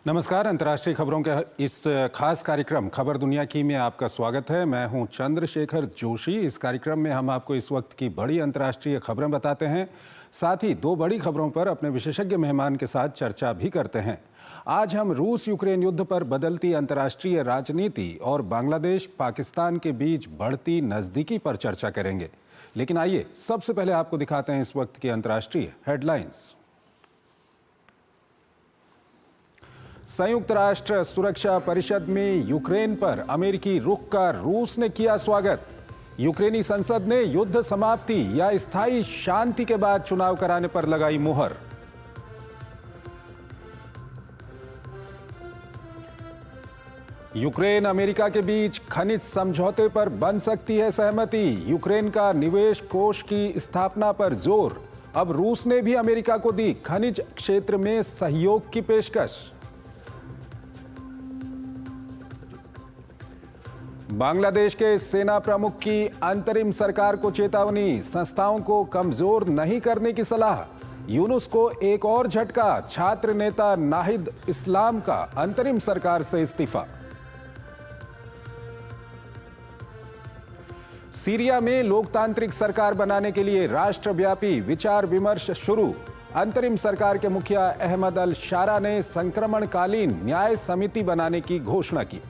नमस्कार। अंतर्राष्ट्रीय खबरों के इस खास कार्यक्रम खबर दुनिया की में आपका स्वागत है। मैं हूं चंद्रशेखर जोशी। इस कार्यक्रम में हम आपको इस वक्त की बड़ी अंतर्राष्ट्रीय खबरें बताते हैं, साथ ही दो बड़ी खबरों पर अपने विशेषज्ञ मेहमान के साथ चर्चा भी करते हैं। आज हम रूस यूक्रेन युद्ध पर बदलती अंतर्राष्ट्रीय राजनीति और बांग्लादेश पाकिस्तान के बीच बढ़ती नजदीकी पर चर्चा करेंगे। लेकिन आइए सबसे पहले आपको दिखाते हैं इस वक्त की अंतर्राष्ट्रीय हेडलाइंस। संयुक्त राष्ट्र सुरक्षा परिषद में यूक्रेन पर अमेरिकी रुख का रूस ने किया स्वागत। यूक्रेनी संसद ने युद्ध समाप्ति या स्थायी शांति के बाद चुनाव कराने पर लगाई मुहर। यूक्रेन अमेरिका के बीच खनिज समझौते पर बन सकती है सहमति। यूक्रेन का निवेश कोष की स्थापना पर जोर। अब रूस ने भी अमेरिका को दी खनिज क्षेत्र में सहयोग की पेशकश। बांग्लादेश के सेना प्रमुख की अंतरिम सरकार को चेतावनी। संस्थाओं को कमजोर नहीं करने की सलाह। यूनुस को एक और झटका। छात्र नेता नाहिद इस्लाम का अंतरिम सरकार से इस्तीफा। सीरिया में लोकतांत्रिक सरकार बनाने के लिए राष्ट्रव्यापी विचार विमर्श शुरू। अंतरिम सरकार के मुखिया अहमद अल शारा ने संक्रमणकालीन न्याय समिति बनाने की घोषणा की।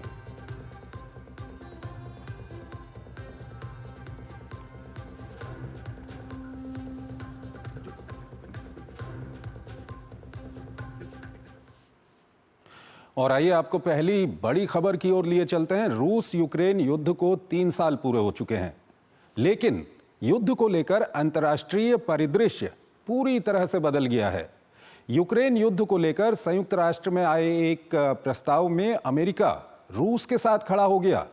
और आइए आपको पहली बड़ी खबर की ओर लिए चलते हैं। रूस यूक्रेन युद्ध को 3 साल पूरे हो चुके हैं, लेकिन युद्ध को लेकर अंतर्राष्ट्रीय परिदृश्य पूरी तरह से बदल गया है। यूक्रेन युद्ध को लेकर संयुक्त राष्ट्र में आए एक प्रस्ताव में अमेरिका रूस के साथ खड़ा हो गया,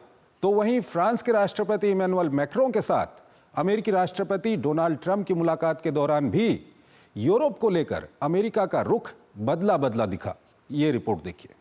तो वहीं फ्रांस के राष्ट्रपति इमैनुअल मैक्रों के साथ अमेरिकी राष्ट्रपति डोनाल्ड ट्रंप की मुलाकात के दौरान भी यूरोप को लेकर अमेरिका का रुख बदला बदला दिखा। ये रिपोर्ट देखिए।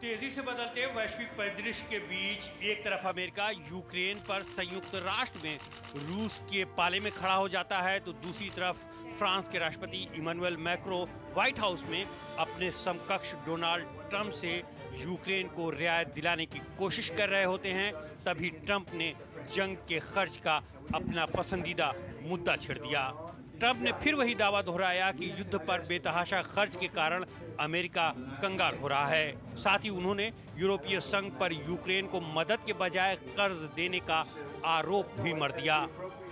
तेजी से बदलते वैश्विक परिदृश्य के बीच एक तरफ अमेरिका यूक्रेन पर संयुक्त राष्ट्र में रूस के पाले में खड़ा हो जाता है, तो दूसरी तरफ फ्रांस के राष्ट्रपति इमैनुअल मैक्रों व्हाइट हाउस में अपने समकक्ष डोनाल्ड ट्रंप से यूक्रेन को रियायत दिलाने की कोशिश कर रहे होते हैं। तभी ट्रंप ने जंग के खर्च का अपना पसंदीदा मुद्दा छेड़ दिया। ट्रंप ने फिर वही दावा दोहराया कि युद्ध पर बेतहाशा खर्च के कारण अमेरिका कंगाल हो रहा है। साथ ही उन्होंने यूरोपीय संघ पर यूक्रेन को मदद के बजाय कर्ज देने का आरोप भी मढ़ दिया।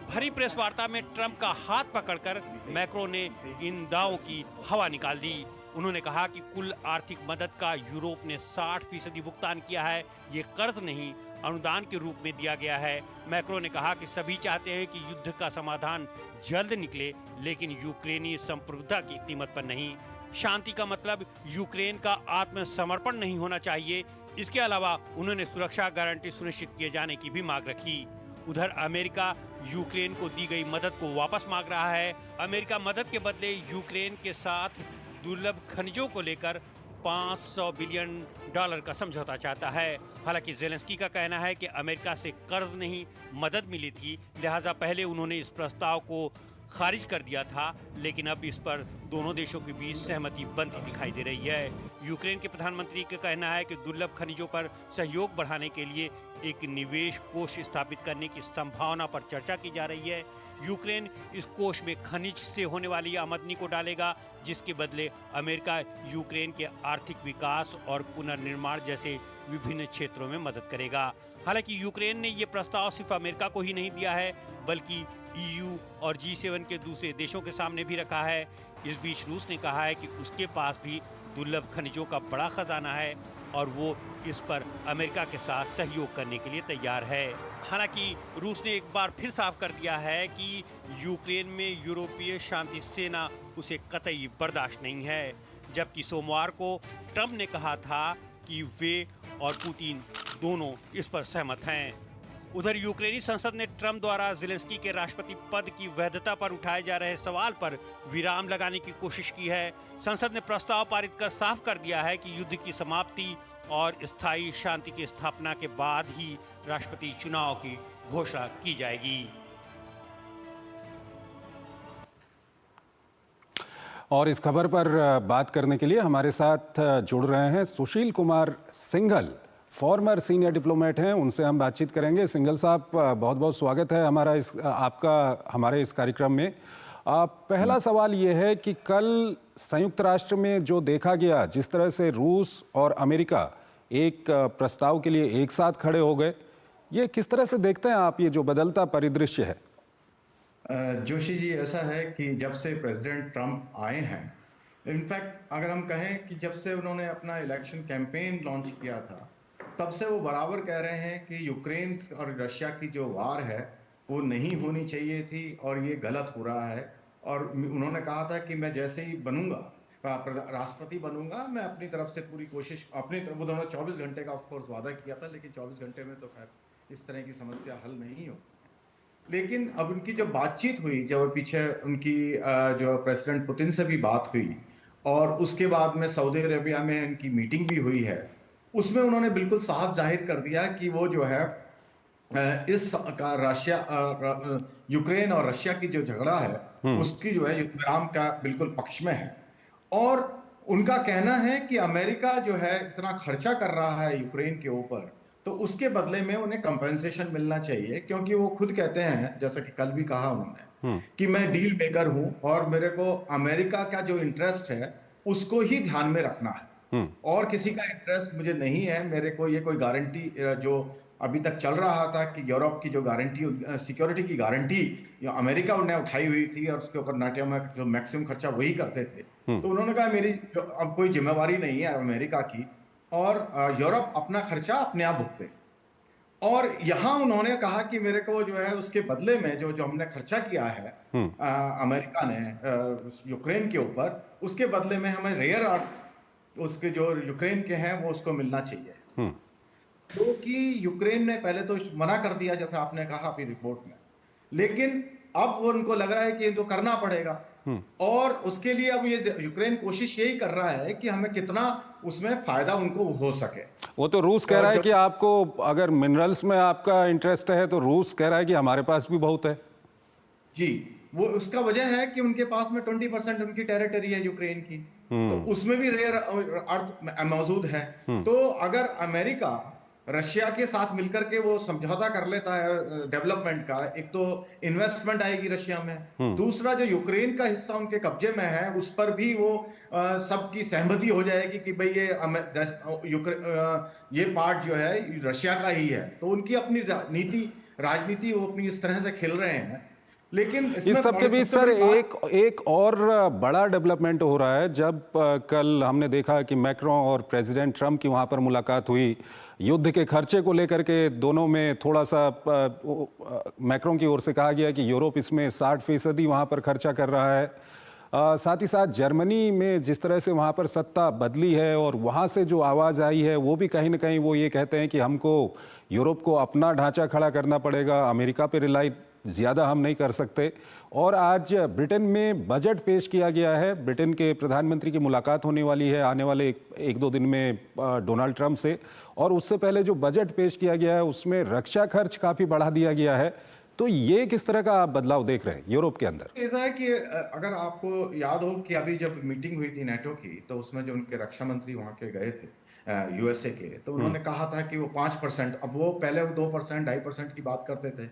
भरी प्रेस वार्ता में ट्रंप का हाथ पकड़कर मैक्रों ने इन दावों की हवा निकाल दी। उन्होंने कहा कि कुल आर्थिक मदद का यूरोप ने 60% भुगतान किया है, ये कर्ज नहीं अनुदान के रूप में दिया गया है। मैक्रों ने कहा कि सभी चाहते हैं कि युद्ध का समाधान जल्द निकले, लेकिन यूक्रेनी संप्रभुता की कीमत पर नहीं। शांति का मतलब यूक्रेन का आत्मसमर्पण नहीं होना चाहिए। इसके अलावा उन्होंने सुरक्षा गारंटी सुनिश्चित किए जाने की भी मांग रखी। उधर अमेरिका यूक्रेन को दी गई मदद को वापस मांग रहा है। अमेरिका मदद के बदले यूक्रेन के साथ दुर्लभ खनिजों को लेकर $500 बिलियन का समझौता चाहता है। हालांकि जेलेंस्की का कहना है कि अमेरिका से कर्ज नहीं मदद मिली थी, लिहाजा पहले उन्होंने इस प्रस्ताव को खारिज कर दिया था, लेकिन अब इस पर दोनों देशों के बीच सहमति बनती दिखाई दे रही है। यूक्रेन के प्रधानमंत्री का कहना है कि दुर्लभ खनिजों पर सहयोग बढ़ाने के लिए एक निवेश कोष स्थापित करने की संभावना पर चर्चा की जा रही है। यूक्रेन इस कोष में खनिज से होने वाली आमदनी को डालेगा, जिसके बदले अमेरिका यूक्रेन के आर्थिक विकास और पुनर्निर्माण जैसे विभिन्न क्षेत्रों में मदद करेगा। हालांकि यूक्रेन ने ये प्रस्ताव सिर्फ अमेरिका को ही नहीं दिया है, बल्कि EU और G7 के दूसरे देशों के सामने भी रखा है। इस बीच रूस ने कहा है कि उसके पास भी दुर्लभ खनिजों का बड़ा खजाना है और वो इस पर अमेरिका के साथ सहयोग करने के लिए तैयार है। हालांकि रूस ने एक बार फिर साफ कर दिया है कि यूक्रेन में यूरोपीय शांति सेना उसे कतई बर्दाश्त नहीं है, जबकि सोमवार को ट्रंप ने कहा था कि वे और पुतिन दोनों इस पर सहमत हैं। उधर यूक्रेनी संसद ने ट्रंप द्वारा जेलेंस्की के राष्ट्रपति पद की वैधता पर उठाए जा रहे सवाल पर विराम लगाने की कोशिश की है। संसद ने प्रस्ताव पारित कर साफ कर दिया है कि युद्ध की समाप्ति और स्थायी शांति की स्थापना के बाद ही राष्ट्रपति चुनाव की घोषणा की जाएगी। और इस खबर पर बात करने के लिए हमारे साथ जुड़ रहे हैं Sushil Kumar Singhal, former senior diplomat हैं। उनसे हम बातचीत करेंगे। सिंघल साहब, बहुत बहुत स्वागत है आपका हमारे इस कार्यक्रम में। पहला सवाल ये है कि कल संयुक्त राष्ट्र में जो देखा गया, जिस तरह से रूस और अमेरिका एक प्रस्ताव के लिए एक साथ खड़े हो गए, ये किस तरह से देखते हैं आप, ये जो बदलता परिदृश्य है? जोशी जी, ऐसा है कि जब से प्रेसिडेंट ट्रंप आए हैं, इनफैक्ट अगर हम कहें कि जब से उन्होंने अपना इलेक्शन कैंपेन लॉन्च किया था, तब से वो बराबर कह रहे हैं कि यूक्रेन और रशिया की जो वार है वो नहीं होनी चाहिए थी और ये गलत हो रहा है। और उन्होंने कहा था कि मैं जैसे ही बनूंगा, राष्ट्रपति बनूंगा, मैं अपनी तरफ से पूरी कोशिश, अपनी तरफ, उन्होंने 24 घंटे का ऑफकोर्स वादा किया था, लेकिन 24 घंटे में तो खैर इस तरह की समस्या हल नहीं हो। लेकिन अब उनकी जो बातचीत हुई, जब पीछे उनकी जो प्रेसिडेंट पुतिन से भी बात हुई और उसके बाद में सऊदी अरेबिया में उनकी मीटिंग भी हुई है, उसमें उन्होंने बिल्कुल साफ जाहिर कर दिया कि वो जो है इस का यूक्रेन और रशिया की जो झगड़ा है उसकी जो है युद्ध विराम का बिल्कुल पक्ष में है। और उनका कहना है कि अमेरिका जो है इतना खर्चा कर रहा है यूक्रेन के ऊपर, तो उसके बदले में उन्हें कंपेंसेशन मिलना चाहिए, क्योंकि वो खुद कहते हैं, जैसा कि कल भी कहा उन्होंने, कि मैं डील मेकर हूं और मेरे को अमेरिका का जो इंटरेस्ट है उसको ही ध्यान में रखना है और किसी का इंटरेस्ट मुझे नहीं है। मेरे को ये कोई गारंटी, जो अभी तक चल रहा था कि यूरोप की जो गारंटी, सिक्योरिटी की गारंटी अमेरिका ने उठाई हुई थी और उसके ऊपर नाटो में जो मैक्सिमम खर्चा वही करते थे, तो उन्होंने कहा मेरी अब कोई जिम्मेवारी नहीं है अमेरिका की और यूरोप अपना खर्चा अपने आप भुगते। और यहां उन्होंने कहा कि मेरे को जो है उसके बदले में जो हमने खर्चा किया है अमेरिका ने यूक्रेन के ऊपर, उसके बदले में हमें रेयर अर्थ उसके जो यूक्रेन के हैं वो उसको मिलना चाहिए। तो कि यूक्रेन ने पहले तो मना कर दिया, जैसा आपने कहा अपनी रिपोर्ट में, लेकिन अब वो उनको लग रहा है कि इनको करना पड़ेगा और उसके लिए अब ये यूक्रेन कोशिश यही कर रहा है कि हमें कितना उसमें फायदा उनको हो सके। वो तो रूस कह रहा है कि आपको अगर मिनरल्स में आपका इंटरेस्ट है तो रूस कह रहा है कि हमारे पास भी बहुत है। जी, वो उसका वजह है कि उनके पास में 20% उनकी टेरिटरी है यूक्रेन की, तो उसमें भी रेयर अर्थ मौजूद है। तो अगर अमेरिका रशिया के साथ मिलकर के वो समझौता कर लेता है डेवलपमेंट का, एक तो इन्वेस्टमेंट आएगी रशिया में, दूसरा जो यूक्रेन का हिस्सा उनके कब्जे में है उस पर भी वो सबकी सहमति हो जाएगी कि भाई ये पार्ट जो है रशिया का ही है। तो उनकी अपनी राजनीति वो अपनी इस तरह से खेल रहे हैं। लेकिन इस सब के बीच सर एक और बड़ा डेवलपमेंट हो रहा है। जब कल हमने देखा कि मैक्रों और प्रेसिडेंट ट्रंप की वहां पर मुलाकात हुई, युद्ध के खर्चे को लेकर के दोनों में थोड़ा सा मैक्रों की ओर से कहा गया कि यूरोप इसमें 60% वहां पर खर्चा कर रहा है। साथ ही साथ जर्मनी में जिस तरह से वहां पर सत्ता बदली है और वहां से जो आवाज़ आई है वो भी कहीं ना कहीं वो ये कहते हैं कि हमको यूरोप को अपना ढांचा खड़ा करना पड़ेगा, अमेरिका पे रिलाई ज़्यादा हम नहीं कर सकते। और आज ब्रिटेन में बजट पेश किया गया है। ब्रिटेन के प्रधानमंत्री की मुलाकात होने वाली है आने वाले एक दो दिन में डोनाल्ड ट्रंप से, और उससे पहले जो बजट पेश किया गया है उसमें रक्षा खर्च काफ़ी बढ़ा दिया गया है। तो ये किस तरह का आप बदलाव देख रहे हैं यूरोप के अंदर? ऐसा है कि अगर आपको याद हो कि अभी जब मीटिंग हुई थी नाटो की, तो उसमें जो उनके रक्षा मंत्री वहां के गए थे यूएसए के, तो उन्होंने कहा था कि वो 5%, अब वो पहले 2%, 2.5% की बात करते थे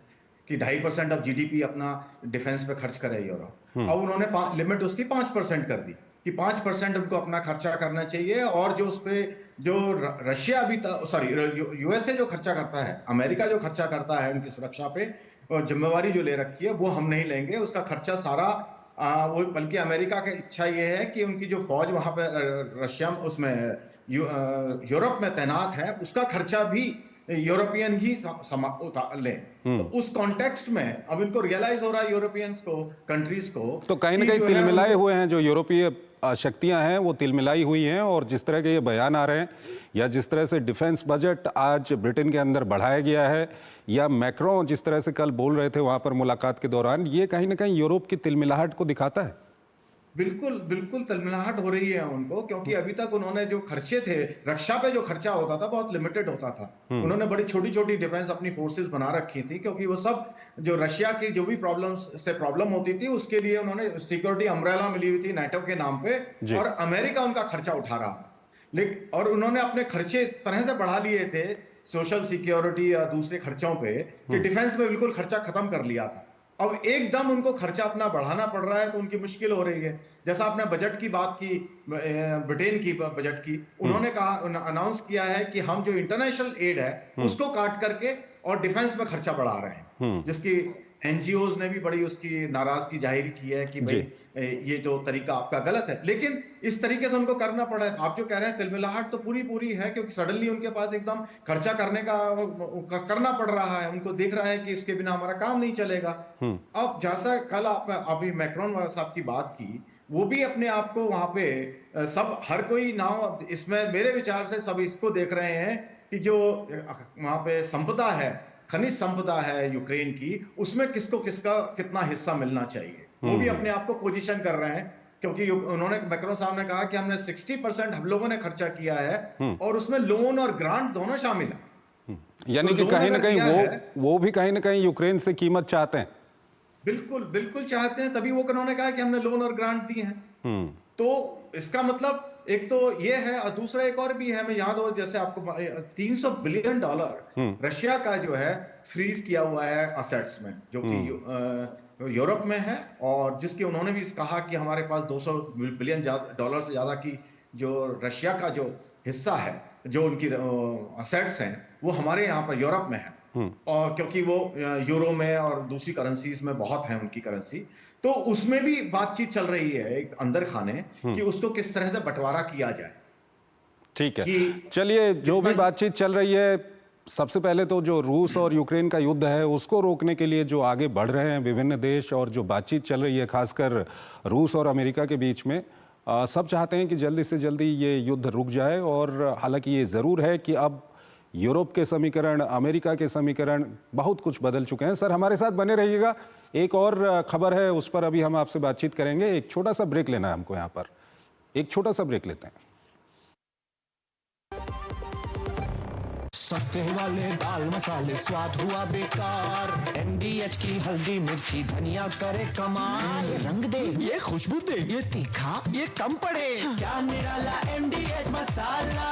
कि 2.5% ऑफ जीडीपी अपना डिफेंस पे खर्च करे यूरोप। अब उन्होंने लिमिट उसकी 5% कर दी कि 5% उनको अपना खर्चा करना चाहिए, और जो उस पे जो रशिया अभी यूएसए जो खर्चा करता है, अमेरिका जो खर्चा करता है उनकी सुरक्षा पे, जिम्मेवारी जो ले रखी है वो हम नहीं लेंगे, उसका खर्चा सारा वो, बल्कि अमेरिका की इच्छा ये है कि उनकी जो फौज वहां पे रशिया उसमें यूरोप में तैनात है उसका खर्चा भी यूरोपियन ही लें। तो उस कॉन्टेक्स्ट में अब इनको रियलाइज हो रहा है यूरोपियंस को, कंट्रीज को, तो कहीं ना कहीं तिलमिलाए हुए हैं जो यूरोपीय शक्तियां हैं, वो तिलमिलाई हुई हैं। और जिस तरह के ये बयान आ रहे हैं या जिस तरह से डिफेंस बजट आज ब्रिटेन के अंदर बढ़ाया गया है, या मैक्रों जिस तरह से कल बोल रहे थे वहां पर मुलाकात के दौरान, ये कहीं ना कहीं यूरोप की तिलमिलाहट को दिखाता है। बिल्कुल बिल्कुल तलमिलाहट हो रही है उनको, क्योंकि अभी तक उन्होंने जो खर्चे थे, रक्षा पे जो खर्चा होता था बहुत लिमिटेड होता था। उन्होंने बड़ी छोटी छोटी डिफेंस अपनी फोर्सेस बना रखी थी, क्योंकि वो सब जो रशिया की जो भी प्रॉब्लम होती थी उसके लिए उन्होंने सिक्योरिटी अम्ब्रेला मिली हुई थी नाटो के नाम पे, जी। और अमेरिका उनका खर्चा उठा रहा था। लेकिन और उन्होंने अपने खर्चे इस तरह से बढ़ा लिए थे सोशल सिक्योरिटी या दूसरे खर्चों पे, कि डिफेंस में बिल्कुल खर्चा खत्म कर लिया था। अब एकदम उनको खर्चा अपना बढ़ाना पड़ रहा है तो उनकी मुश्किल हो रही है। जैसा आपने बजट की बात की, ब्रिटेन की बजट की, उन्होंने कहा, अनाउंस किया है कि हम जो इंटरनेशनल एड है उसको काट करके और डिफेंस में खर्चा बढ़ा रहे हैं, जिसकी एनजीओज ने भी बड़ी उसकी नाराजगी जाहिर की है कि भाई ये जो तरीका आपका गलत है। लेकिन इस तरीके से उनको करना पड़ा है। आप जो कह रहे हैं तिलमिलाहट तो पूरी पूरी है, क्योंकि सडनली उनके पास एकदम खर्चा करने का करना पड़ रहा है। उनको दिख रहा है कि इसके बिना हमारा काम नहीं चलेगा। अब जैसा कल आप अभी मैक्रोन साहब की बात की, वो भी अपने आप को वहां पे सब हर कोई नाव इसमें, मेरे विचार से सब इसको देख रहे हैं कि जो वहां पे संपदा है, खनिज संपदा है यूक्रेन की, उसमें किसको किसका कितना हिस्सा मिलना चाहिए, वो भी अपने आप को पोजीशन कर रहे हैं। क्योंकि उन्होंने, मैक्रोन साहब ने कहा कि हमने 60% हम लोगों ने खर्चा किया है और उसमें लोन और ग्रांट दोनों शामिल है। यानी कि कहीं ना कहीं वो भी कहीं ना कहीं यूक्रेन से कीमत चाहते हैं। बिल्कुल बिल्कुल चाहते हैं, तभी वो उन्होंने कहा कि हमने लोन और ग्रांट दिए हैं। तो इसका मतलब एक तो ये है, और दूसरा एक और भी है, मैं याद हो जैसे आपको $300 बिलियन रशिया का जो है फ्रीज किया हुआ है असेट्स में, जो कि यूरोप में है, और जिसके उन्होंने भी कहा कि हमारे पास $200 बिलियन से ज्यादा की जो रशिया का जो हिस्सा है, जो उनकी असेट्स हैं, वो हमारे यहाँ पर यूरोप में है। और क्योंकि वो यूरो में और दूसरी करेंसीज में बहुत है उनकी करेंसी, तो उसमें भी बातचीत चल रही है एक अंदर खाने कि उसको किस तरह से बंटवारा किया जाए। ठीक है, चलिए, जो भी बातचीत चल रही है, सबसे पहले तो जो रूस और यूक्रेन का युद्ध है उसको रोकने के लिए जो आगे बढ़ रहे हैं विभिन्न देश, और जो बातचीत चल रही है खासकर रूस और अमेरिका के बीच में, सब चाहते हैं कि जल्दी से जल्दी ये युद्ध रुक जाए। और हालांकि ये ज़रूर है कि अब यूरोप के समीकरण, अमेरिका के समीकरण, बहुत कुछ बदल चुके हैं। सर, हमारे साथ बने रहिएगा, एक और खबर है उस पर अभी हम आपसे बातचीत करेंगे। एक छोटा सा ब्रेक लेना है हमको यहाँ पर, एक छोटा सा ब्रेक लेते हैं। सस्ते वाले दाल मसाले स्वाद हुआ बेकार, MDH की हल्दी मिर्ची धनिया करे कमाल, ये रंग दे, ये खुशबू दे, ये तीखा, ये कम पड़े, क्या निराला MDH मसाला।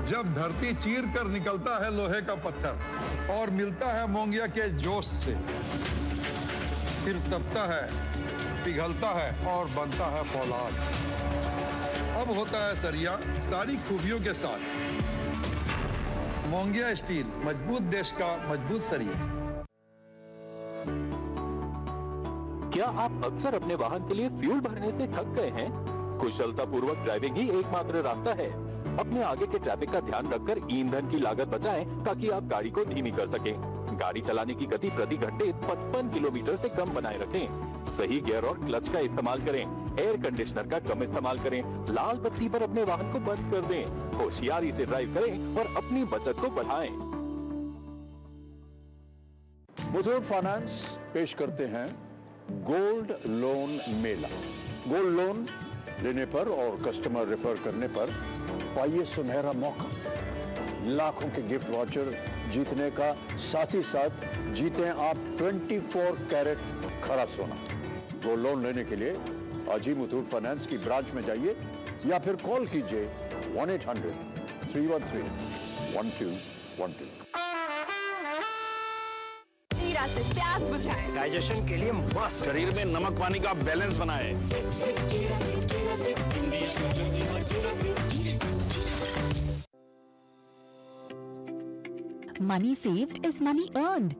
जब धरती चीर कर निकलता है लोहे का पत्थर और मिलता है मोंगिया के जोश से, फिर तपता है, पिघलता है और बनता है फौलाद। अब होता है सरिया सारी खूबियों के साथ। मोंगिया स्टील, मजबूत देश का मजबूत सरिया। क्या आप अक्सर अपने वाहन के लिए फ्यूल भरने से थक गए हैं? कुशलतापूर्वक ड्राइविंग ही एकमात्र रास्ता है। अपने आगे के ट्रैफिक का ध्यान रखकर ईंधन की लागत बचाएं ताकि आप गाड़ी को धीमी कर सकें। गाड़ी चलाने की गति प्रति घंटे 55 किलोमीटर से कम बनाए रखें। सही गियर और क्लच का इस्तेमाल करें। एयर कंडीशनर का कम इस्तेमाल करें। लाल बत्ती पर अपने वाहन को बंद कर दें। होशियारी से ड्राइव करें और अपनी बचत को बढ़ाएं। मुथूट फाइनेंस पेश करते हैं गोल्ड लोन मेला। गोल्ड लोन लेने पर और कस्टमर रेफर करने पर पाइए सुनहरा मौका, लाखों के गिफ्ट वाउचर जीतने का, साथ ही साथ जीतें आप 24 कैरेट खरा सोना। गोल्ड लोन लेने के लिए आज ही मुथूट फाइनेंस की ब्रांच में जाइए या फिर कॉल कीजिए 1-800-313-1212। जीरा से प्यास बुझाए, डाइजेशन के लिए मस्त, शरीर में नमक पानी का बैलेंस बनाए। Money saved is money earned.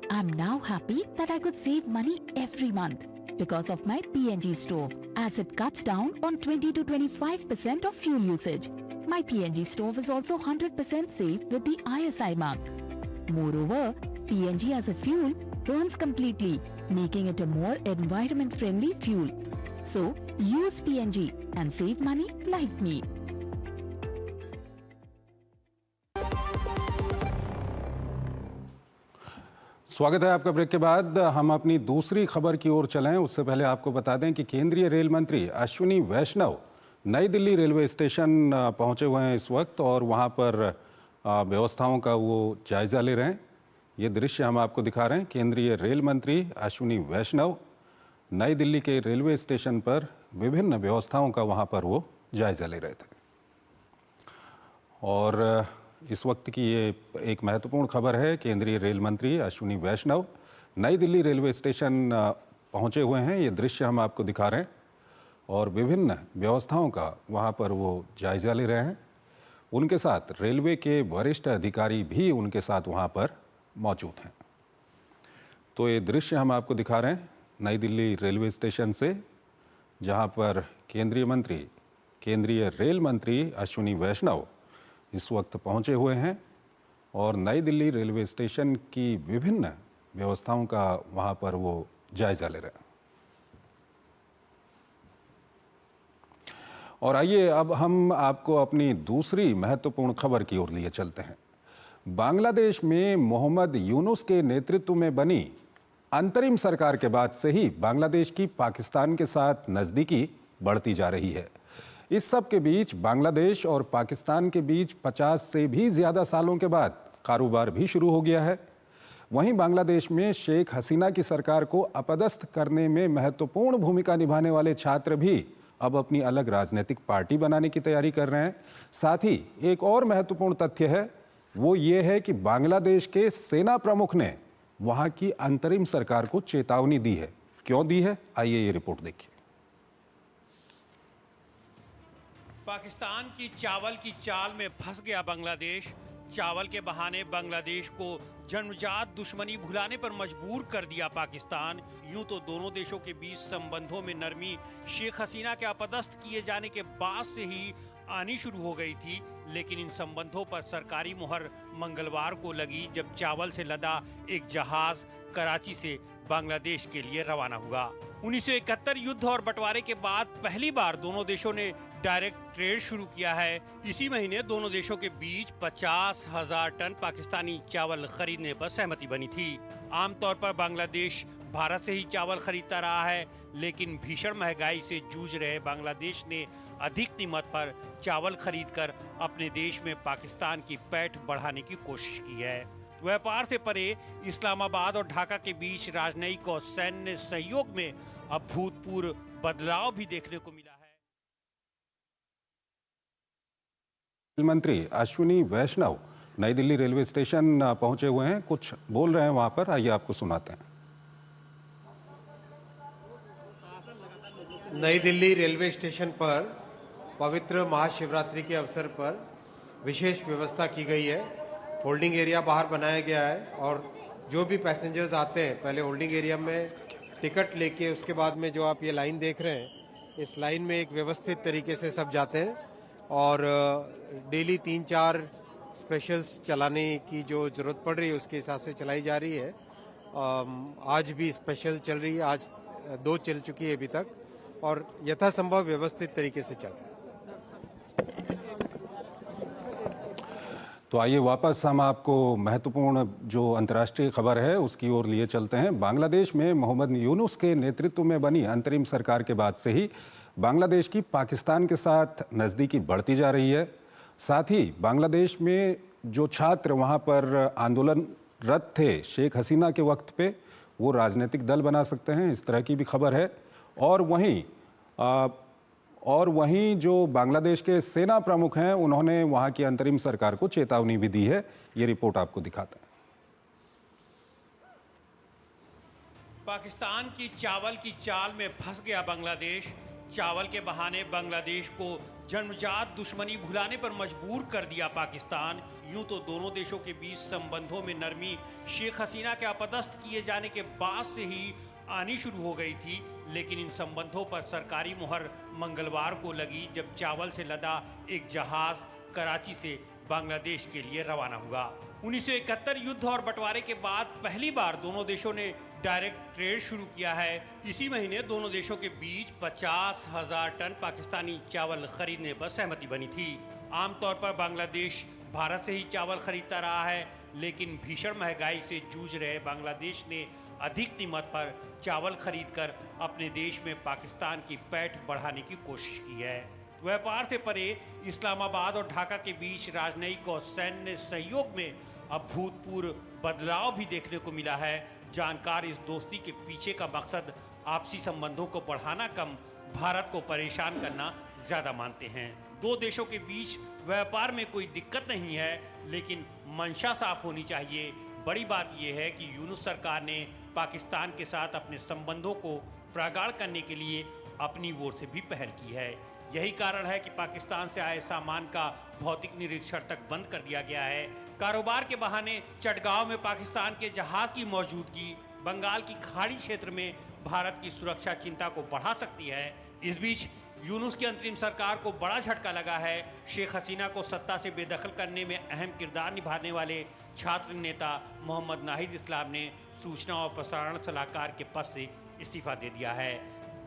I'm now happy that I could save money every month because of my PNG stove, as it cuts down on 20 to 25% of fuel usage. My PNG stove is also 100% safe with the ISI mark. Moreover, PNG as a fuel burns completely, making it a more environment-friendly fuel. So, use PNG and save money like me. स्वागत है आपका। Break के बाद हम अपनी दूसरी खबर की ओर चलें। उससे पहले आपको बता दें कि केंद्रीय रेल मंत्री अश्विनी वैष्णव नई दिल्ली रेलवे स्टेशन पहुंचे हुए हैं इस वक्त और वहां पर व्यवस्थाओं का वो जायज़ा ले रहे हैं। ये दृश्य हम आपको दिखा रहे हैं। केंद्रीय रेल मंत्री अश्विनी वैष्णव नई दिल्ली के रेलवे स्टेशन पर विभिन्न व्यवस्थाओं का वहां पर वो जायज़ा ले रहे थे। और इस वक्त की ये एक महत्वपूर्ण खबर है। केंद्रीय रेल मंत्री अश्विनी वैष्णव नई दिल्ली रेलवे स्टेशन पहुंचे हुए हैं। ये दृश्य हम आपको दिखा रहे हैं और विभिन्न व्यवस्थाओं का वहां पर वो जायज़ा ले रहे हैं। उनके साथ रेलवे के वरिष्ठ अधिकारी भी उनके साथ वहां पर मौजूद हैं। तो ये दृश्य हम आपको दिखा रहे हैं नई दिल्ली रेलवे स्टेशन से, जहां पर केंद्रीय रेल मंत्री अश्विनी वैष्णव इस वक्त पहुंचे हुए हैं और नई दिल्ली रेलवे स्टेशन की विभिन्न व्यवस्थाओं का वहां पर वो जायज़ा ले रहे हैं। और आइए अब हम आपको अपनी दूसरी महत्वपूर्ण खबर की ओर लिए चलते हैं। बांग्लादेश में मोहम्मद यूनुस के नेतृत्व में बनी अंतरिम सरकार के बाद से ही बांग्लादेश की पाकिस्तान के साथ नज़दीकी बढ़ती जा रही है। इस सब के बीच बांग्लादेश और पाकिस्तान के बीच 50 से भी ज़्यादा सालों के बाद कारोबार भी शुरू हो गया है। वहीं बांग्लादेश में शेख हसीना की सरकार को अपदस्थ करने में महत्वपूर्ण भूमिका निभाने वाले छात्र भी अब अपनी अलग राजनीतिक पार्टी बनाने की तैयारी कर रहे हैं। साथ ही एक और महत्वपूर्ण तथ्य है, वो ये है कि बांग्लादेश के सेना प्रमुख ने वहाँ की अंतरिम सरकार को चेतावनी दी है। क्यों दी है, आइए ये रिपोर्ट देखिए। पाकिस्तान की चावल की चाल में फंस गया बांग्लादेश। चावल के बहाने बांग्लादेश को जन्मजात दुश्मनी भुलाने पर मजबूर कर दिया पाकिस्तान। यूं तो दोनों देशों के बीच संबंधों में नरमी शेख हसीना के अपदस्थ किए जाने के बाद से ही आनी शुरू हो गई थी, लेकिन इन संबंधों पर सरकारी मुहर मंगलवार को लगी जब चावल से लदा एक जहाज कराची से बांग्लादेश के लिए रवाना हुआ। 1971 युद्ध और बंटवारे के बाद पहली बार दोनों देशों ने डायरेक्ट ट्रेड शुरू किया है। इसी महीने दोनों देशों के बीच 50,000 टन पाकिस्तानी चावल खरीदने पर सहमति बनी थी। आमतौर पर बांग्लादेश भारत से ही चावल खरीदता रहा है, लेकिन भीषण महंगाई से जूझ रहे बांग्लादेश ने अधिक कीमत पर चावल खरीदकर अपने देश में पाकिस्तान की पैठ बढ़ाने की कोशिश की है। व्यापार से परे इस्लामाबाद और ढाका के बीच राजनयिक और सैन्य सहयोग में अभूतपूर्व बदलाव भी देखने को मिला है। मंत्री अश्विनी वैष्णव नई दिल्ली रेलवे स्टेशन पहुंचे हुए हैं, कुछ बोल रहे हैं वहां पर, आइए आपको सुनाते हैं। नई दिल्ली रेलवे स्टेशन पर पवित्र महाशिवरात्रि के अवसर पर विशेष व्यवस्था की गई है। होल्डिंग एरिया बाहर बनाया गया है और जो भी पैसेंजर्स आते हैं पहले होल्डिंग एरिया में टिकट लेके उसके बाद में जो आप ये लाइन देख रहे हैं, इस लाइन में एक व्यवस्थित तरीके से सब जाते हैं और डेली 3-4 स्पेशल्स चलाने की जो ज़रूरत पड़ रही है उसके हिसाब से चलाई जा रही है। आज भी स्पेशल चल रही है, आज 2 चल चुकी है अभी तक और यथासंभव व्यवस्थित तरीके से चल रही है। तो आइए वापस हम आपको महत्वपूर्ण जो अंतर्राष्ट्रीय खबर है उसकी ओर लिए चलते हैं। बांग्लादेश में मोहम्मद यूनुस के नेतृत्व में बनी अंतरिम सरकार के बाद से ही बांग्लादेश की पाकिस्तान के साथ नज़दीकी बढ़ती जा रही है। साथ ही बांग्लादेश में जो छात्र वहां पर आंदोलनरत थे शेख हसीना के वक्त पे, वो राजनीतिक दल बना सकते हैं, इस तरह की भी खबर है। और वहीं जो बांग्लादेश के सेना प्रमुख हैं उन्होंने वहां की अंतरिम सरकार को चेतावनी भी दी है। ये रिपोर्ट आपको दिखाते हैं। पाकिस्तान की चावल की चाल में फंस गया बांग्लादेश। चावल के बहाने बांग्लादेश को जन्मजात दुश्मनी भुलाने पर मजबूर कर दिया पाकिस्तान। यूं तो दोनों देशों के बीच संबंधों में नरमी शेख हसीना के अपदस्थ किए जाने के बाद से ही आनी शुरू हो गई थी, लेकिन इन संबंधों पर सरकारी मुहर मंगलवार को लगी जब चावल से लदा एक जहाज कराची से बांग्लादेश के लिए रवाना हुआ। 1971 युद्ध और बंटवारे के बाद पहली बार दोनों देशों ने डायरेक्ट ट्रेड शुरू किया है। इसी महीने दोनों देशों के बीच 50,000 टन पाकिस्तानी चावल खरीदने पर सहमति बनी थी। आमतौर पर बांग्लादेश भारत से ही चावल खरीदता रहा है, लेकिन भीषण महंगाई से जूझ रहे बांग्लादेश ने अधिक कीमत पर चावल खरीदकर अपने देश में पाकिस्तान की पैठ बढ़ाने की कोशिश की है। व्यापार से परे इस्लामाबाद और ढाका के बीच राजनयिक और सैन्य सहयोग में अभूतपूर्व बदलाव भी देखने को मिला है। जानकार इस दोस्ती के पीछे का मकसद आपसी संबंधों को बढ़ाना कम, भारत को परेशान करना ज्यादा मानते हैं। दो देशों के बीच व्यापार में कोई दिक्कत नहीं है, लेकिन मंशा साफ होनी चाहिए। बड़ी बात यह है कि यूनुस सरकार ने पाकिस्तान के साथ अपने संबंधों को प्रगाढ़ करने के लिए अपनी ओर से भी पहल की है। यही कारण है कि पाकिस्तान से आए सामान का भौतिक निरीक्षण तक बंद कर दिया गया है। कारोबार के बहाने चटगांव में पाकिस्तान के जहाज की मौजूदगी बंगाल की खाड़ी क्षेत्र में भारत की सुरक्षा चिंता को बढ़ा सकती है। इस बीच यूनुस की अंतरिम सरकार को बड़ा झटका लगा है। शेख हसीना को सत्ता से बेदखल करने में अहम किरदार निभाने वाले छात्र नेता मोहम्मद नाहिद इस्लाम ने सूचना और प्रसारण सलाहकार के पद से इस्तीफा दे दिया है।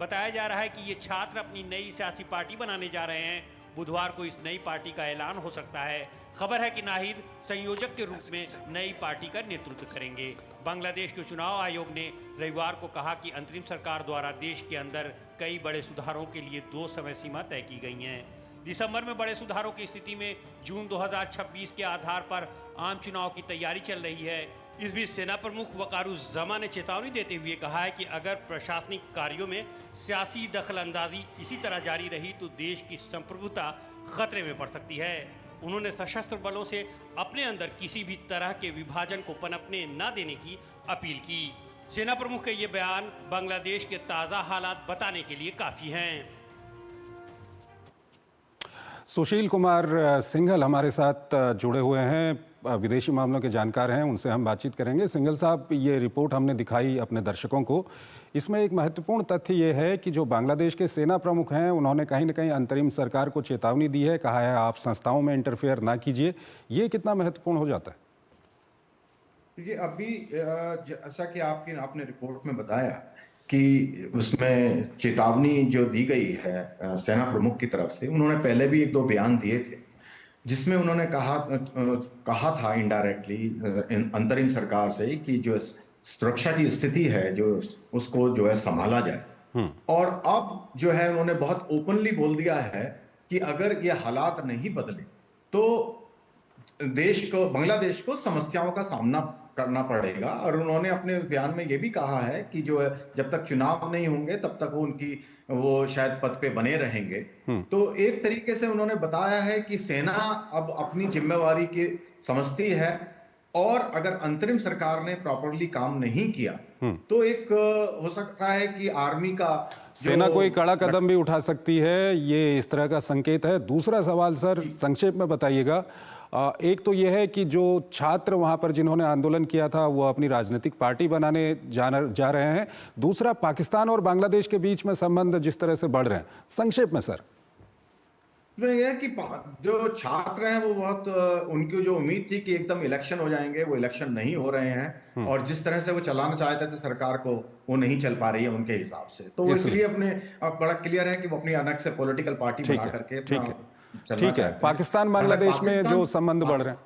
बताया जा रहा है कि ये छात्र अपनी नई सियासी पार्टी बनाने जा रहे हैं। बुधवार को इस नई पार्टी का ऐलान हो सकता है। खबर है कि नाहिद संयोजक के रूप में नई पार्टी का नेतृत्व करेंगे। बांग्लादेश के चुनाव आयोग ने रविवार को कहा कि अंतरिम सरकार द्वारा देश के अंदर कई बड़े सुधारों के लिए 2 समय सीमा तय की गई हैं। दिसंबर में बड़े सुधारों की स्थिति में जून 2026 के आधार पर आम चुनाव की तैयारी चल रही है। इस बीच सेना प्रमुख वकारुज़्ज़मा ने चेतावनी देते हुए कहा है कि अगर प्रशासनिक कार्यों में सियासी दखलंदाजी इसी तरह जारी रही तो देश की संप्रभुता खतरे में पड़ सकती है। उन्होंने सशस्त्र बलों से अपने अंदर किसी भी तरह के विभाजन को पनपने न देने की अपील की। सेना प्रमुख के ये बयान बांग्लादेश के ताज़ा हालात बताने के लिए काफ़ी हैं। सुशील कुमार सिंघल हमारे साथ जुड़े हुए हैं, विदेशी मामलों के जानकार हैं, उनसे हम बातचीत करेंगे। सिंघल साहब, ये रिपोर्ट हमने दिखाई अपने दर्शकों को। इसमें एक महत्वपूर्ण तथ्य ये है कि जो बांग्लादेश के सेना प्रमुख हैं उन्होंने कहीं न कहीं अंतरिम सरकार को चेतावनी दी है, कहा है आप संस्थाओं में इंटरफेयर ना कीजिए। ये कितना महत्वपूर्ण हो जाता है? देखिए, अभी जैसा कि आपने रिपोर्ट में बताया कि उसमें चेतावनी जो दी गई है सेना प्रमुख की तरफ से, उन्होंने पहले भी 1-2 बयान दिए थे जिसमें उन्होंने कहा था इनडायरेक्टली अंतरिम सरकार से कि जो सुरक्षा की स्थिति है जो उसको जो है संभाला जाए। और अब जो है उन्होंने बहुत ओपनली बोल दिया है कि अगर ये हालात नहीं बदले तो बांग्लादेश को समस्याओं का सामना करना पड़ेगा। और उन्होंने अपने बयान में ये भी कहा है कि जो है जब तक चुनाव नहीं होंगे तब तक वो शायद पद पे बने रहेंगे। तो एक तरीके से उन्होंने बताया है कि सेना अब अपनी जिम्मेवारी की समझती है और अगर अंतरिम सरकार ने प्रॉपरली काम नहीं किया तो एक हो सकता है कि आर्मी का सेना कोई कड़ा कदम भी उठा सकती है, ये इस तरह का संकेत है। दूसरा सवाल सर, संक्षेप में बताइएगा। एक तो यह है कि जो छात्र वहां पर जिन्होंने आंदोलन किया था वो अपनी राजनीतिक पार्टी बनाने जा रहे हैं। दूसरा, पाकिस्तान और बांग्लादेश के बीच में संबंध जिस तरह से बढ़ रहे हैं, संक्षेप में सर। यह है कि जो छात्र हैं वो बहुत उनकी जो उम्मीद थी कि एकदम इलेक्शन हो जाएंगे, वो इलेक्शन नहीं हो रहे हैं और जिस तरह से वो चलाना चाहते थे सरकार को वो नहीं चल पा रही है उनके हिसाब से। तो वो इसलिए अपने बड़ा क्लियर है कि वो अपनी अलग से पॉलिटिकल पार्टी बना करके ठीक है। पाकिस्तान बांग्लादेश में जो संबंध बढ़ रहे हैं,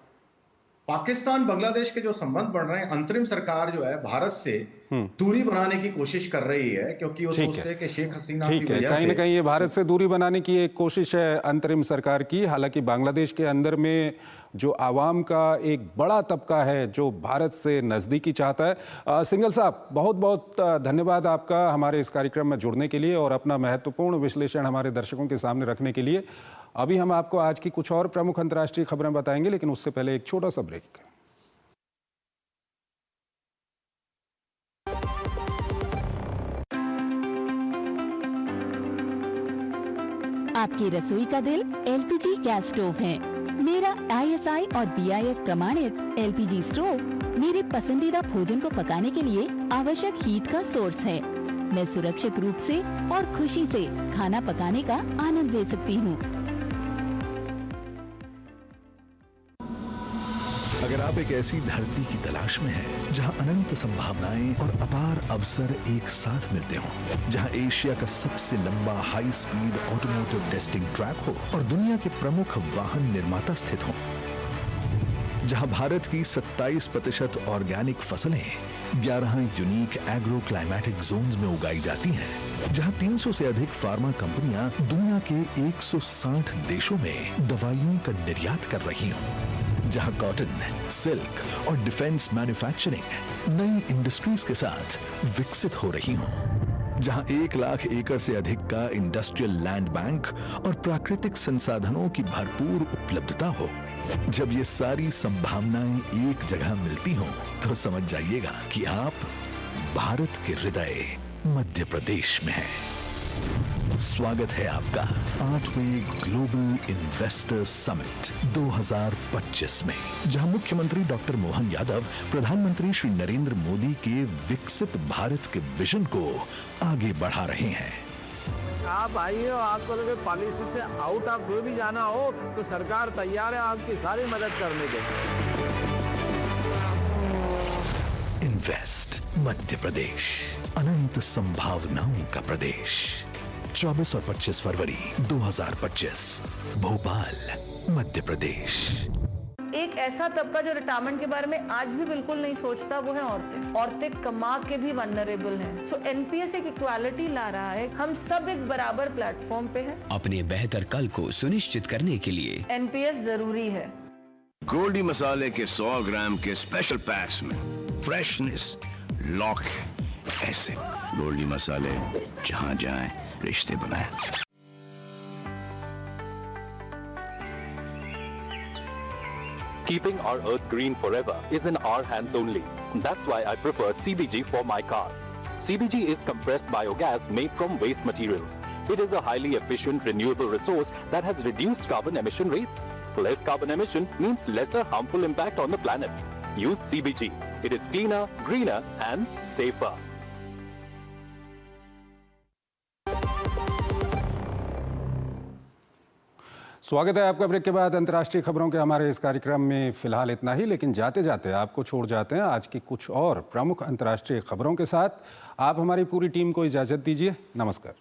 पाकिस्तान बांग्लादेश के जो संबंध बढ़ रहे हैं, अंतरिम सरकार जो है भारत से दूरी बनाने की कोशिश कर रही है क्योंकि वो सोचते हैं कि शेख हसीना की वजह से कहीं ना कहीं ये भारत से दूरी बनाने की एक कोशिश है अंतरिम सरकार की। हालांकि बांग्लादेश के अंदर में जो आवाम का एक बड़ा तबका है जो भारत से नज़दीकी चाहता है। सिंघल साहब, बहुत बहुत धन्यवाद आपका हमारे इस कार्यक्रम में जुड़ने के लिए और अपना महत्वपूर्ण विश्लेषण हमारे दर्शकों के सामने रखने के लिए। अभी हम आपको आज की कुछ और प्रमुख अंतर्राष्ट्रीय खबरें बताएंगे, लेकिन उससे पहले एक छोटा सा ब्रेक। आपकी रसोई का दिल एलपीजी गैस स्टोव है। मेरा ISI और BIS प्रमाणित LPG स्टोव मेरे पसंदीदा भोजन को पकाने के लिए आवश्यक हीट का सोर्स है। मैं सुरक्षित रूप से और खुशी से खाना पकाने का आनंद ले सकती हूँ। अगर आप एक ऐसी धरती की तलाश में हैं, जहां अनंत संभावनाएं और अपार अवसर एक साथ मिलते हों, जहां एशिया का सबसे लंबा high speed automotive testing track हो और दुनिया के प्रमुख वाहन निर्माता स्थित हों, जहां भारत की 27% ऑर्गेनिक फसलें 11 यूनिक एग्रो क्लाइमेटिक जोन्स में उगाई जाती हैं, जहां 300 से अधिक फार्मा कंपनियां दुनिया के 160 देशों में दवाइयों का निर्यात कर रही हों, जहां कॉटन, सिल्क और डिफेंस मैन्युफैक्चरिंग नई इंडस्ट्रीज के साथ विकसित हो रही हों, जहां 1 लाख एकड़ से अधिक का इंडस्ट्रियल लैंड बैंक और प्राकृतिक संसाधनों की भरपूर उपलब्धता हो, जब ये सारी संभावनाएं एक जगह मिलती हों, तो समझ जाइएगा कि आप भारत के हृदय मध्य प्रदेश में हैं। स्वागत है आपका 8वें ग्लोबल इन्वेस्टर्स समिट 2025 में, जहां मुख्यमंत्री डॉक्टर मोहन यादव प्रधानमंत्री श्री नरेंद्र मोदी के विकसित भारत के विजन को आगे बढ़ा रहे हैं। आप आइए, आपको लगे पॉलिसी से आउट ऑफ वे भी जाना हो तो सरकार तैयार है आपकी सारी मदद करने के लिए। इन्वेस्ट मध्य प्रदेश, अनंत संभावनाओं का प्रदेश। 24 और 25 फरवरी 2025, भोपाल, मध्य प्रदेश। एक ऐसा तबका जो रिटायरमेंट के बारे में आज भी बिल्कुल नहीं सोचता, वो है औरतें। औरतें कमा के भी वल्नरेबल हैं। सो एनपीएस एक इक्वालिटी ला रहा है। हम सब एक बराबर प्लेटफॉर्म पे हैं। अपने बेहतर कल को सुनिश्चित करने के लिए एनपीएस जरूरी है। गोल्डी मसाले के 100 ग्राम के स्पेशल पैक्स में फ्रेशनेस लॉक है। ऐसे गोल्डी मसाले जहां जाएं रिश्ते बनाएं। Keeping our earth green forever is in our hands only. That's why I prefer CBG for my car. CBG is compressed biogas made from waste materials. It is a highly efficient renewable resource that has reduced carbon emission rates. Less carbon emission means lesser harmful impact on the planet. Use CBG. It is cleaner, greener and safer. स्वागत है आपका break के बाद अंतर्राष्ट्रीय खबरों के हमारे इस कार्यक्रम में फिलहाल इतना ही, लेकिन जाते जाते आपको छोड़ जाते हैं आज की कुछ और प्रमुख अंतर्राष्ट्रीय खबरों के साथ। आप हमारी पूरी टीम को इजाजत दीजिए। नमस्कार।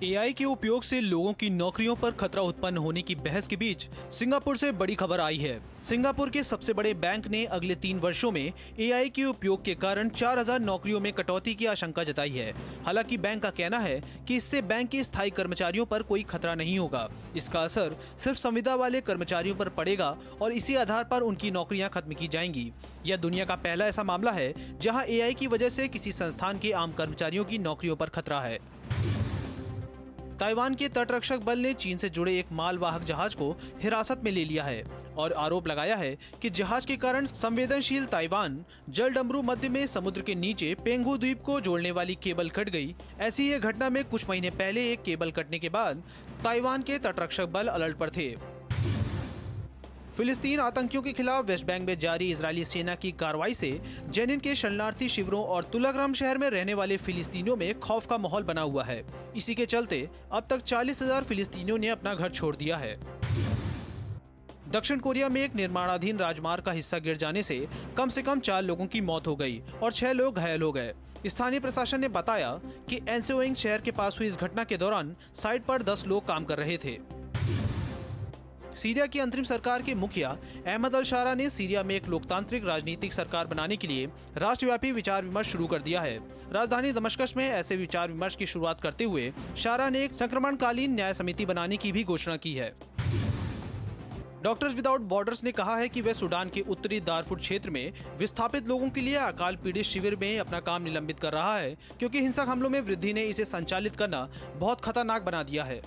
एआई के उपयोग से लोगों की नौकरियों पर खतरा उत्पन्न होने की बहस के बीच सिंगापुर से बड़ी खबर आई है। सिंगापुर के सबसे बड़े बैंक ने अगले 3 वर्षों में एआई के उपयोग के कारण 4000 नौकरियों में कटौती की आशंका जताई है। हालांकि बैंक का कहना है कि इससे बैंक के स्थायी कर्मचारियों पर कोई खतरा नहीं होगा। इसका असर सिर्फ संविदा वाले कर्मचारियों पर पड़ेगा और इसी आधार पर उनकी नौकरियां खत्म की जाएंगी। यह दुनिया का पहला ऐसा मामला है जहाँ एआई की वजह से किसी संस्थान के आम कर्मचारियों की नौकरियों पर खतरा है। ताइवान के तटरक्षक बल ने चीन से जुड़े एक मालवाहक जहाज को हिरासत में ले लिया है और आरोप लगाया है कि जहाज के कारण संवेदनशील ताइवान जलडमरू मध्य में समुद्र के नीचे पेंगू द्वीप को जोड़ने वाली केबल कट गई। ऐसी ये घटना में कुछ महीने पहले एक केबल कटने के बाद ताइवान के तटरक्षक बल अलर्ट पर थे। फिलिस्तीन आतंकियों के खिलाफ वेस्ट बैंक में जारी इजरायली सेना की कार्रवाई से जेनिन के शरणार्थी शिविरों और तुलाग्राम शहर में रहने वाले फिलिस्तीनियों में खौफ का माहौल बना हुआ है। इसी के चलते अब तक 40,000 फिलिस्तीनियों ने अपना घर छोड़ दिया है। दक्षिण कोरिया में एक निर्माणाधीन राजमार्ग का हिस्सा गिर जाने से कम 4 लोगों की मौत हो गई और 6 लोग घायल हो गए। स्थानीय प्रशासन ने बताया कि एनसेओइंग शहर के पास हुई इस घटना के दौरान साइट पर 10 लोग काम कर रहे थे। सीरिया की अंतरिम सरकार के मुखिया अहमद अल शारा ने सीरिया में एक लोकतांत्रिक राजनीतिक सरकार बनाने के लिए राष्ट्रव्यापी विचार विमर्श शुरू कर दिया है। राजधानी दमिश्क में ऐसे विचार विमर्श की शुरुआत करते हुए शारा ने एक संक्रमणकालीन न्याय समिति बनाने की भी घोषणा की है। डॉक्टर्स विदाउट बॉर्डर्स ने कहा है कि वह सूडान के उत्तरी दारफुर क्षेत्र में विस्थापित लोगों के लिए अकाल पीड़ित शिविर में अपना काम निलंबित कर रहा है, क्योंकि हिंसक हमलों में वृद्धि ने इसे संचालित करना बहुत खतरनाक बना दिया है।